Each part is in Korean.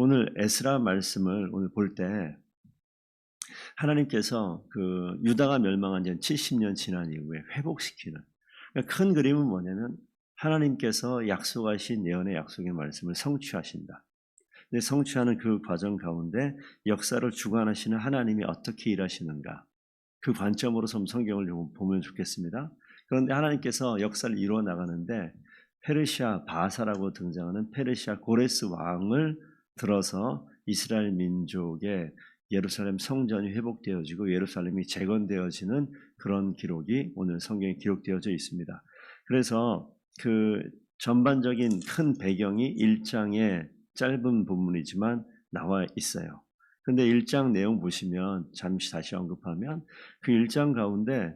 오늘 에스라 말씀을 오늘 볼 때 하나님께서 그 유다가 멸망한 지 70년 지난 이후에 회복시키는, 그러니까 큰 그림은 뭐냐면 하나님께서 약속하신 예언의 약속의 말씀을 성취하신다. 근데 성취하는 그 과정 가운데 역사를 주관하시는 하나님이 어떻게 일하시는가, 그 관점으로 좀 성경을 좀 보면 좋겠습니다. 그런데 하나님께서 역사를 이루어 나가는데 페르시아 바사라고 등장하는 페르시아 고레스 왕을 들어서 이스라엘 민족의 예루살렘 성전이 회복되어지고 예루살렘이 재건되어지는 그런 기록이 오늘 성경에 기록되어져 있습니다. 그래서 그 전반적인 큰 배경이 1장의 짧은 부분이지만 나와 있어요. 근데 1장 내용 보시면 잠시 다시 언급하면 그 1장 가운데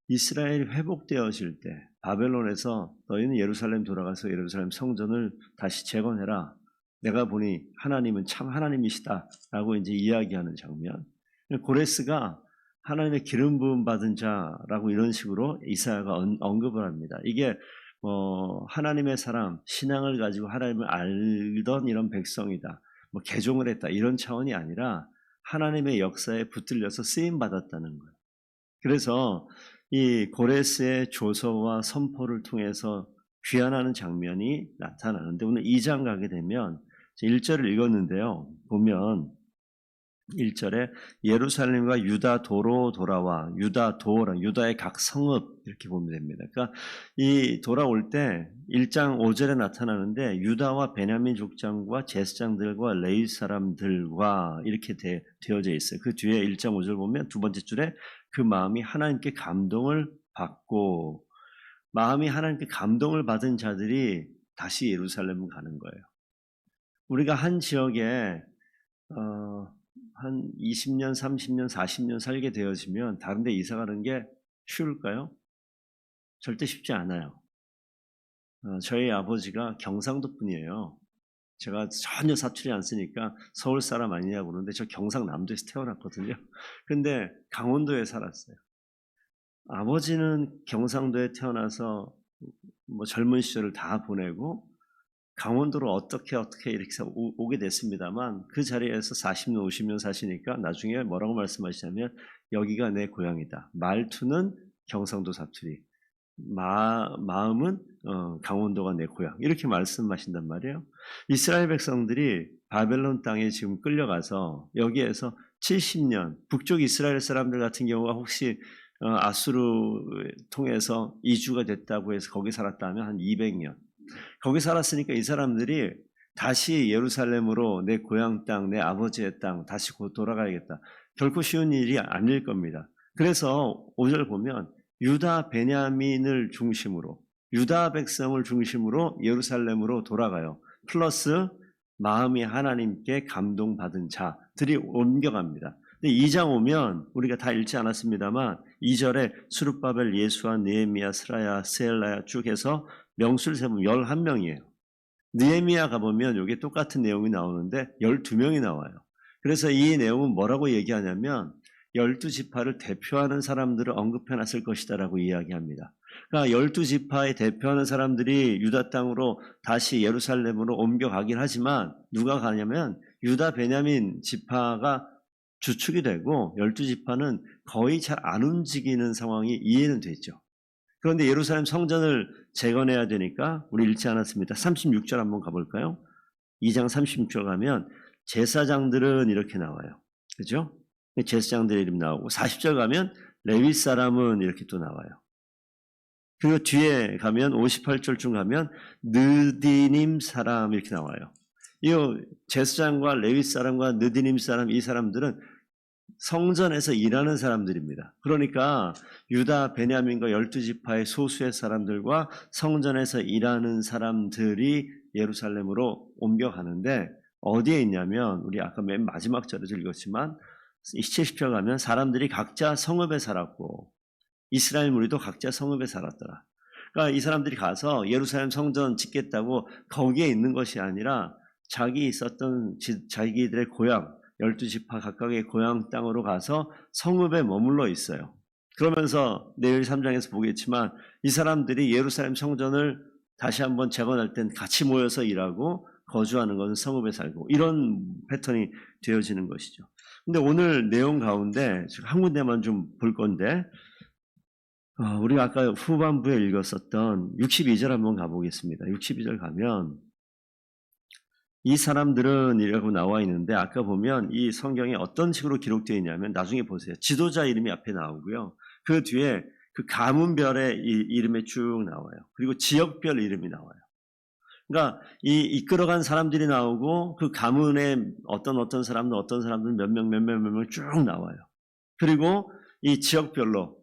이스라엘이 회복되어질 때 바벨론에서 너희는 예루살렘 돌아가서 예루살렘 성전을 다시 재건해라. 내가 보니 하나님은 참 하나님이시다 라고 이제 이야기하는 장면. 고레스가 하나님의 기름 부음 받은 자라고 이런 식으로 이사야가 언급을 합니다. 이게 하나님의 사람, 신앙을 가지고 하나님을 알던 이런 백성이다, 개종을 했다, 이런 차원이 아니라 하나님의 역사에 붙들려서 쓰임 받았다는 거예요. 그래서 이 고레스의 조서와 선포를 통해서 귀환하는 장면이 나타나는데, 오늘 2장 가게 되면 1절을 읽었는데요. 보면 1절에 예루살렘과 유다 도로 돌아와, 유다 도랑 유다의 각 성읍 이렇게 보면 됩니다. 그러니까 이 돌아올 때 1장 5절에 나타나는데 유다와 베냐민 족장과 제사장들과 레위 사람들과 이렇게 되어져 있어요. 그 뒤에 1장 5절 보면 두 번째 줄에 그 마음이 하나님께 감동을 받고, 마음이 하나님께 감동을 받은 자들이 다시 예루살렘을 가는 거예요. 우리가 한 지역에 한 20년, 30년, 40년 살게 되어지면 다른 데 이사 가는 게 쉬울까요? 절대 쉽지 않아요. 저희 아버지가 경상도 분이에요. 제가 전혀 사투리 안 쓰니까 서울 사람 아니냐고 그러는데 저 경상남도에서 태어났거든요. 근데 강원도에 살았어요. 아버지는 경상도에 태어나서 젊은 시절을 다 보내고 강원도로 어떻게 이렇게 오게 됐습니다만, 그 자리에서 40년, 50년 사시니까 나중에 뭐라고 말씀하시냐면 여기가 내 고향이다. 말투는 경상도 사투리, 마음은 강원도가 내 고향, 이렇게 말씀하신단 말이에요. 이스라엘 백성들이 바벨론 땅에 지금 끌려가서 여기에서 70년, 북쪽 이스라엘 사람들 같은 경우가 혹시 아수르 통해서 이주가 됐다고 해서 거기 살았다면 한 200년, 거기 살았으니까 이 사람들이 다시 예루살렘으로 내 고향 땅, 내 아버지의 땅 다시 곧 돌아가야겠다. 결코 쉬운 일이 아닐 겁니다. 그래서 5절 보면 유다 베냐민을 중심으로, 유다 백성을 중심으로 예루살렘으로 돌아가요. 플러스 마음이 하나님께 감동받은 자들이 옮겨갑니다. 근데 2장 오면 우리가 다 읽지 않았습니다만 2절에 스룹바벨, 예수아, 느헤미야, 스라야, 스엘라야 쭉 해서 명수를 세보면 11명이에요. 느헤미야 가보면 여기 똑같은 내용이 나오는데 12명이 나와요. 그래서 이 내용은 뭐라고 얘기하냐면 12지파를 대표하는 사람들을 언급해놨을 것이다 라고 이야기합니다. 그러니까 12지파에 대표하는 사람들이 유다 땅으로 다시 예루살렘으로 옮겨가긴 하지만 누가 가냐면 유다 베냐민 지파가 주축이 되고 12지파는 거의 잘 안 움직이는 상황이 이해는 되죠. 그런데 예루살렘 성전을 재건해야 되니까 우리 읽지 않았습니다. 36절 한번 가볼까요? 2장 36절 가면 제사장들은 이렇게 나와요. 그죠? 제사장들의 이름 나오고 40절 가면 레위 사람은 이렇게 또 나와요. 그리고 뒤에 가면 58절쯤 가면 느디님 사람 이렇게 나와요. 이 제사장과 레위 사람과 느디님 사람, 이 사람들은 성전에서 일하는 사람들입니다. 그러니까 유다, 베냐민과 12지파의 소수의 사람들과 성전에서 일하는 사람들이 예루살렘으로 옮겨가는데 어디에 있냐면 우리 아까 맨 마지막 절에서 읽었지만 70절 가면 사람들이 각자 성읍에 살았고 이스라엘 무리도 각자 성읍에 살았더라. 그러니까 이 사람들이 가서 예루살렘 성전 짓겠다고 거기에 있는 것이 아니라 자기 있었던 자기들의 고향 12지파 각각의 고향 땅으로 가서 성읍에 머물러 있어요. 그러면서 내일 3장에서 보겠지만 이 사람들이 예루살렘 성전을 다시 한번 재건할 땐 같이 모여서 일하고 거주하는 것은 성읍에 살고 이런 패턴이 되어지는 것이죠. 근데 오늘 내용 가운데 한 군데만 좀 볼 건데 우리가 아까 후반부에 읽었었던 62절 한번 가보겠습니다. 62절 가면 이 사람들은 이라고 나와 있는데 아까 보면 이 성경에 어떤 식으로 기록되어 있냐면 나중에 보세요. 지도자 이름이 앞에 나오고요. 그 뒤에 그 가문별의 이름이 쭉 나와요. 그리고 지역별 이름이 나와요. 그러니까 이 이끌어간 사람들이 나오고 그 가문에 어떤 사람들 몇 명 쭉 나와요. 그리고 이 지역별로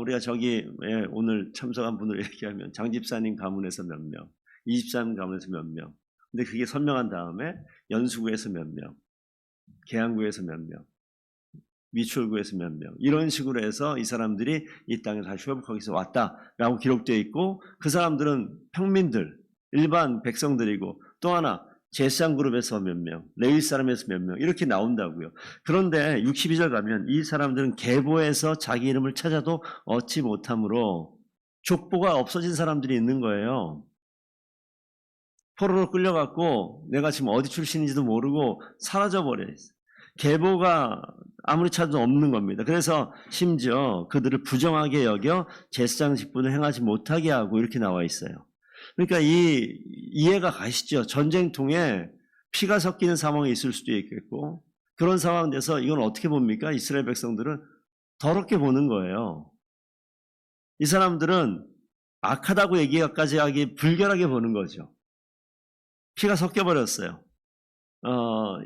우리가 저기 오늘 참석한 분을 얘기하면 장집사님 가문에서 몇 명, 이집사님 가문에서 몇 명. 근데 그게 선명한 다음에 연수구에서 몇 명, 계양구에서 몇 명, 미추홀구에서 몇 명 이런 식으로 해서 이 사람들이 이 땅에 다시 회복하기 위해서 왔다라고 기록되어 있고 그 사람들은 평민들, 일반 백성들이고 또 하나 제사장 그룹에서 몇 명, 레위 사람에서 몇 명 이렇게 나온다고요. 그런데 62절 가면 이 사람들은 계보에서 자기 이름을 찾아도 얻지 못함으로 족보가 없어진 사람들이 있는 거예요. 포로로 끌려갔고 내가 지금 어디 출신인지도 모르고 사라져버려 있어요. 계보가 아무리 찾아도 없는 겁니다. 그래서 심지어 그들을 부정하게 여겨 제사장 직분을 행하지 못하게 하고 이렇게 나와 있어요. 그러니까 이해가 가시죠? 전쟁통에 피가 섞이는 상황이 있을 수도 있겠고 그런 상황에서 이건 어떻게 봅니까? 이스라엘 백성들은 더럽게 보는 거예요. 이 사람들은 악하다고 얘기까지 하기 불결하게 보는 거죠. 피가 섞여버렸어요.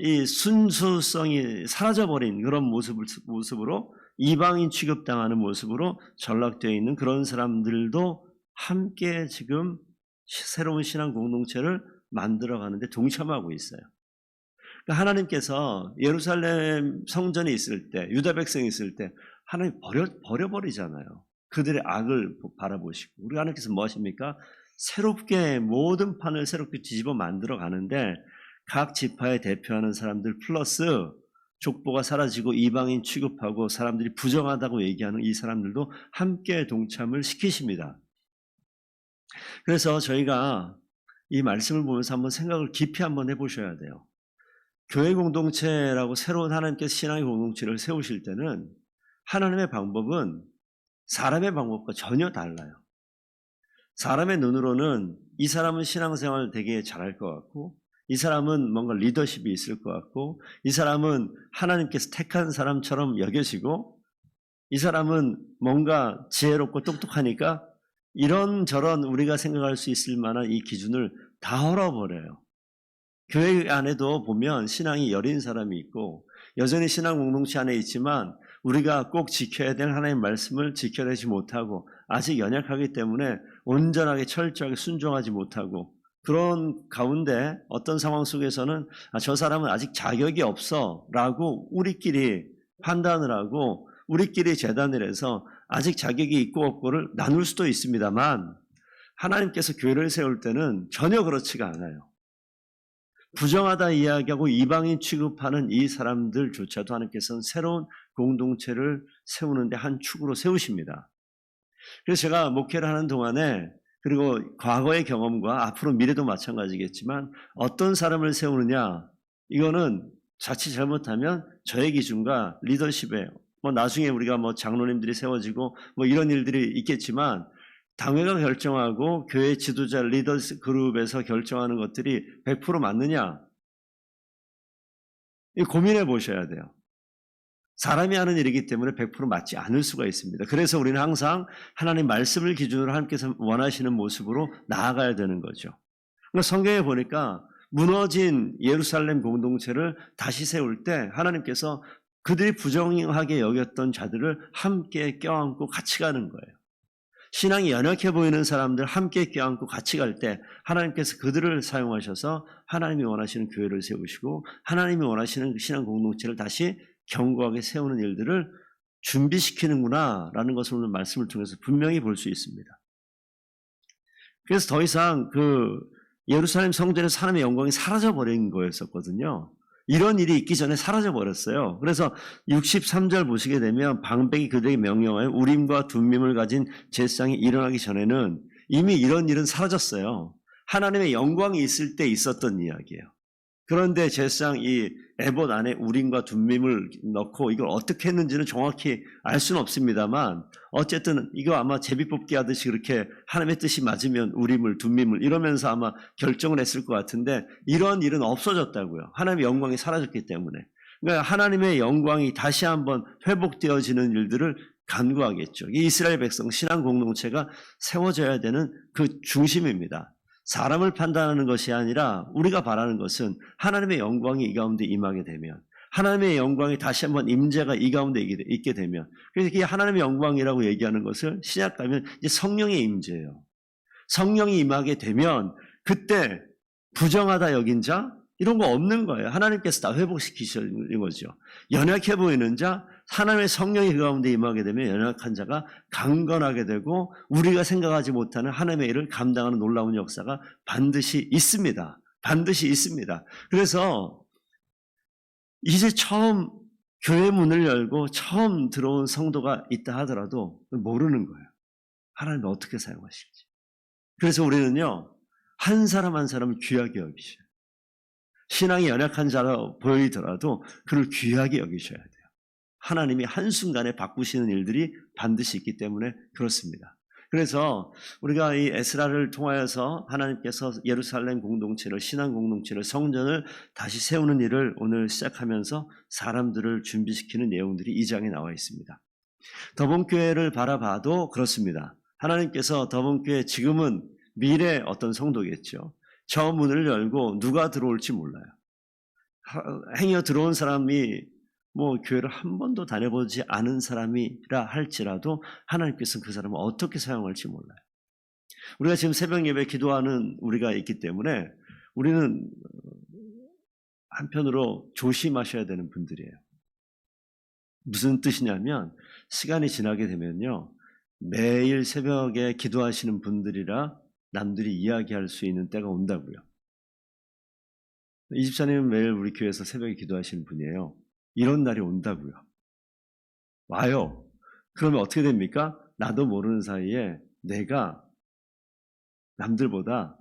이 순수성이 사라져버린 그런 모습으로 이방인 취급당하는 모습으로 전락되어 있는 그런 사람들도 함께 지금 새로운 신앙 공동체를 만들어가는데 동참하고 있어요. 그러니까 하나님께서 예루살렘 성전이 있을 때, 유다 백성이 있을 때 하나님 버려버리잖아요. 그들의 악을 바라보시고 우리 하나님께서 뭐 하십니까? 새롭게 모든 판을 새롭게 뒤집어 만들어 가는데 각 지파에 대표하는 사람들 플러스 족보가 사라지고 이방인 취급하고 사람들이 부정하다고 얘기하는 이 사람들도 함께 동참을 시키십니다. 그래서 저희가 이 말씀을 보면서 한번 생각을 깊이 한번 해보셔야 돼요. 교회 공동체라고 새로운 하나님께서 신앙의 공동체를 세우실 때는 하나님의 방법은 사람의 방법과 전혀 달라요. 사람의 눈으로는 이 사람은 신앙생활 되게 잘할 것 같고 이 사람은 뭔가 리더십이 있을 것 같고 이 사람은 하나님께서 택한 사람처럼 여겨지고 이 사람은 뭔가 지혜롭고 똑똑하니까 이런저런 우리가 생각할 수 있을 만한 이 기준을 다 헐어버려요. 교회 안에도 보면 신앙이 여린 사람이 있고 여전히 신앙 공동체 안에 있지만 우리가 꼭 지켜야 될 하나님의 말씀을 지켜내지 못하고 아직 연약하기 때문에 온전하게 철저하게 순종하지 못하고 그런 가운데 어떤 상황 속에서는 저 사람은 아직 자격이 없어 라고 우리끼리 판단을 하고 우리끼리 재단을 해서 아직 자격이 있고 없고를 나눌 수도 있습니다만 하나님께서 교회를 세울 때는 전혀 그렇지가 않아요. 부정하다 이야기하고 이방인 취급하는 이 사람들조차도 하나님께서는 새로운 공동체를 세우는데 한 축으로 세우십니다. 그래서 제가 목회를 하는 동안에 그리고 과거의 경험과 앞으로 미래도 마찬가지겠지만 어떤 사람을 세우느냐 이거는 자칫 잘못하면 저의 기준과 리더십에 나중에 우리가 장로님들이 세워지고 이런 일들이 있겠지만 당회가 결정하고 교회 지도자 리더 그룹에서 결정하는 것들이 100% 맞느냐? 고민해 보셔야 돼요. 사람이 하는 일이기 때문에 100% 맞지 않을 수가 있습니다. 그래서 우리는 항상 하나님 말씀을 기준으로 하나님께서 원하시는 모습으로 나아가야 되는 거죠. 그러니까 성경에 보니까 무너진 예루살렘 공동체를 다시 세울 때 하나님께서 그들이 부정하게 여겼던 자들을 함께 껴안고 같이 가는 거예요. 신앙이 연약해 보이는 사람들 함께 껴안고 같이 갈 때 하나님께서 그들을 사용하셔서 하나님이 원하시는 교회를 세우시고 하나님이 원하시는 신앙 공동체를 다시 견고하게 세우는 일들을 준비시키는구나 라는 것을 오늘 말씀을 통해서 분명히 볼 수 있습니다. 그래서 더 이상 예루살렘 성전에서 하나님의 영광이 사라져버린 거였었거든요. 이런 일이 있기 전에 사라져버렸어요. 그래서 63절 보시게 되면 방백이 그들에게 명령하여 우림과 둠밈을 가진 제사장이 일어나기 전에는 이미 이런 일은 사라졌어요. 하나님의 영광이 있을 때 있었던 이야기예요. 그런데 제사장 이 에봇 안에 우림과 둠밈을 넣고 이걸 어떻게 했는지는 정확히 알 수는 없습니다만 어쨌든 이거 아마 제비뽑기 하듯이 그렇게 하나님의 뜻이 맞으면 우림을 둠밈을 이러면서 아마 결정을 했을 것 같은데 이런 일은 없어졌다고요. 하나님의 영광이 사라졌기 때문에. 그러니까 하나님의 영광이 다시 한번 회복되어지는 일들을 간구하겠죠. 이 이스라엘 백성 신앙 공동체가 세워져야 되는 그 중심입니다. 사람을 판단하는 것이 아니라 우리가 바라는 것은 하나님의 영광이 이 가운데 임하게 되면 하나님의 영광이 다시 한번 임재가 이 가운데 있게 되면 그래서 이게 하나님의 영광이라고 얘기하는 것을 신약 가면 이제 성령의 임재예요. 성령이 임하게 되면 그때 부정하다 여긴 자 이런 거 없는 거예요. 하나님께서 다 회복시키시는 거죠. 연약해 보이는 자 하나님의 성령이 그 가운데 임하게 되면 연약한 자가 강건하게 되고 우리가 생각하지 못하는 하나님의 일을 감당하는 놀라운 역사가 반드시 있습니다. 반드시 있습니다. 그래서 이제 처음 교회 문을 열고 처음 들어온 성도가 있다 하더라도 모르는 거예요. 하나님이 어떻게 사용하실지. 그래서 우리는요. 한 사람 한 사람을 귀하게 여기셔요. 신앙이 연약한 자로 보이더라도 그를 귀하게 여기셔야 돼요. 하나님이 한순간에 바꾸시는 일들이 반드시 있기 때문에 그렇습니다. 그래서 우리가 이 에스라를 통하여서 하나님께서 예루살렘 공동체를 신앙 공동체를 성전을 다시 세우는 일을 오늘 시작하면서 사람들을 준비시키는 내용들이 이 장에 나와 있습니다. 더본교회를 바라봐도 그렇습니다. 하나님께서 더본교회 지금은 미래 어떤 성도겠죠. 저 문을 열고 누가 들어올지 몰라요. 행여 들어온 사람이 교회를 한 번도 다녀보지 않은 사람이라 할지라도 하나님께서는 그 사람을 어떻게 사용할지 몰라요. 우리가 지금 새벽 예배 기도하는 우리가 있기 때문에 우리는 한편으로 조심하셔야 되는 분들이에요. 무슨 뜻이냐면 시간이 지나게 되면요. 매일 새벽에 기도하시는 분들이라 남들이 이야기할 수 있는 때가 온다고요. 이 집사님은 매일 우리 교회에서 새벽에 기도하시는 분이에요. 이런 날이 온다고요. 와요. 그러면 어떻게 됩니까? 나도 모르는 사이에 내가 남들보다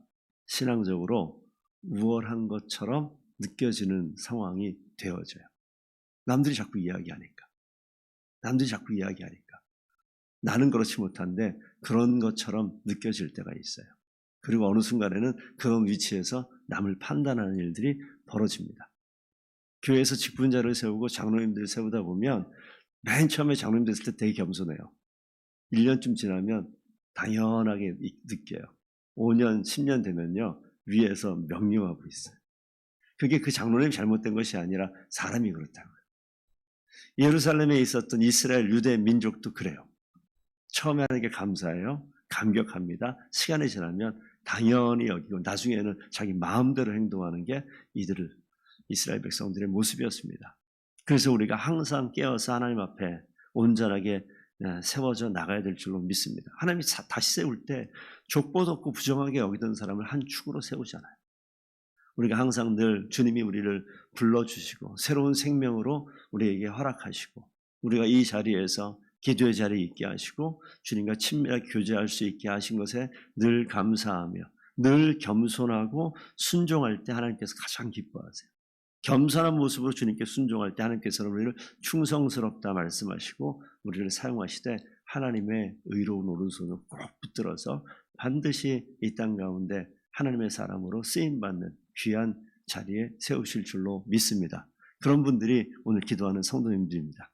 신앙적으로 우월한 것처럼 느껴지는 상황이 되어져요. 남들이 자꾸 이야기하니까. 나는 그렇지 못한데 그런 것처럼 느껴질 때가 있어요. 그리고 어느 순간에는 그런 위치에서 남을 판단하는 일들이 벌어집니다. 교회에서 직분자를 세우고 장로님들을 세우다 보면 맨 처음에 장로님 됐을 때 되게 겸손해요. 1년쯤 지나면 당연하게 느껴요. 5년, 10년 되면요. 위에서 명령하고 있어요. 그게 그 장로님이 잘못된 것이 아니라 사람이 그렇다고요. 예루살렘에 있었던 이스라엘 유대 민족도 그래요. 처음에 하는 게 감사해요. 감격합니다. 시간이 지나면 당연히 여기고 나중에는 자기 마음대로 행동하는 게 이들을 이스라엘 백성들의 모습이었습니다. 그래서 우리가 항상 깨어서 하나님 앞에 온전하게 세워져 나가야 될 줄로 믿습니다. 하나님이 다시 세울 때 족보 없고 부정하게 여기던 사람을 한 축으로 세우잖아요. 우리가 항상 늘 주님이 우리를 불러주시고 새로운 생명으로 우리에게 허락하시고 우리가 이 자리에서 기도의 자리에 있게 하시고 주님과 친밀하게 교제할 수 있게 하신 것에 늘 감사하며 늘 겸손하고 순종할 때 하나님께서 가장 기뻐하세요. 겸손한 모습으로 주님께 순종할 때 하나님께서는 우리를 충성스럽다 말씀하시고 우리를 사용하시되 하나님의 의로운 오른손을 꼭 붙들어서 반드시 이 땅 가운데 하나님의 사람으로 쓰임받는 귀한 자리에 세우실 줄로 믿습니다. 그런 분들이 오늘 기도하는 성도님들입니다.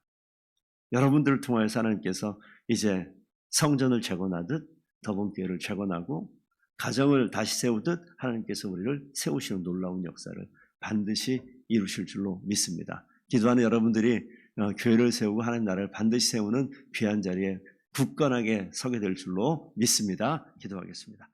여러분들을 통하여서 하나님께서 이제 성전을 재건하듯 더본교회를 재건하고 가정을 다시 세우듯 하나님께서 우리를 세우시는 놀라운 역사를 반드시 이루실 줄로 믿습니다. 기도하는 여러분들이 교회를 세우고 하나님 나라를 반드시 세우는 귀한 자리에 굳건하게 서게 될 줄로 믿습니다. 기도하겠습니다.